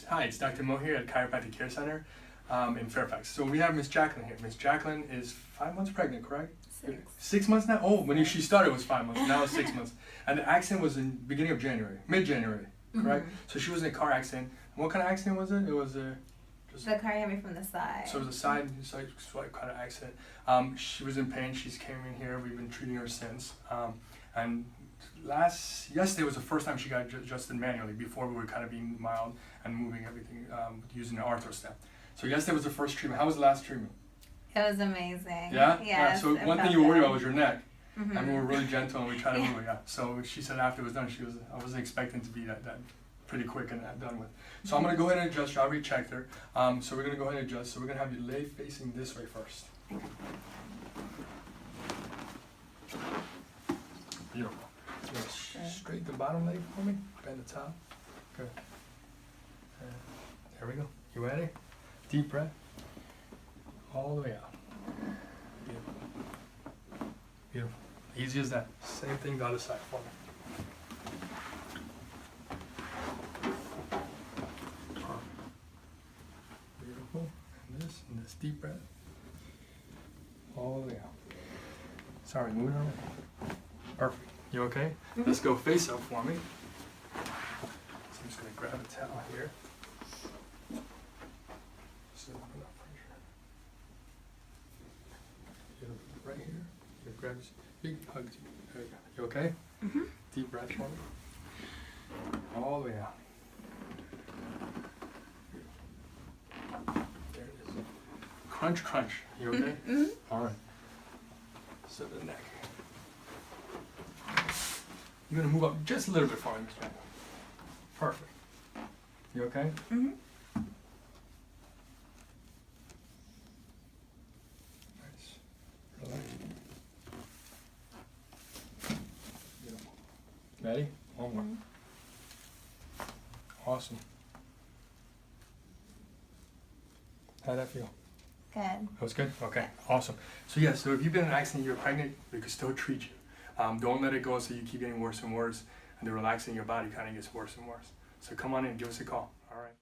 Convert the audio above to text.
Hi, it's Dr. Mo here at Chiropractic Care Center in Fairfax. So we have Miss Jacqueline here. Miss Jacqueline is 5 months pregnant, correct? 6. 6 months now? Oh, when she started it was 5 months, now it's 6 months. And the accident was in beginning of January, mid-January, correct? So she was in a car accident. And what kind of accident was it? It was a... The car hit me from the side. So it was a side swipe kind of accident. She was in pain. She's came in here. We've been treating her since. And yesterday was the first time she got adjusted manually. Before we were kind of being mild and moving everything using the arthro step. So yesterday was the first treatment. How was the last treatment? It was amazing. Yeah? Yes, So one thing you were worried about was your neck. Mm-hmm. And we were really gentle and we tried to move it. Yeah. So she said after it was done, I wasn't expecting to be that pretty quick and done with. So I'm going to go ahead and adjust. I already checked her. So we're going to go ahead and adjust. So we're going to have you lay facing this way first. Beautiful. Straight the bottom leg for me. Bend the top. Good. There we go. You ready? Deep breath. All the way out. Beautiful. Beautiful. Easy as that. Same thing the other side for me. Beautiful. And this deep breath. All the way out. Sorry, moving around. Perfect. You okay? Mm-hmm. Let's go face up for me. So I'm just going to grab a towel here. Just open up pressure. Right here. You grab this big hug. There you go. You okay? Mm-hmm. Deep breath for me. All the way out. There it is. Crunch, crunch. You okay? Mm-hmm. All right. So the neck. You're going to move up just a little bit for me, Mr. Jacqueline. Perfect. You okay? Mm-hmm. Nice. Relax. Beautiful. Ready? One more. Mm-hmm. Awesome. How'd that feel? Good. That was good? Okay, awesome. So yeah, so if you've been in an accident, you're pregnant, we can still treat you. Don't let it go so you keep getting worse and worse, and the relaxing in your body kind of gets worse and worse. So come on in, give us a call. All right.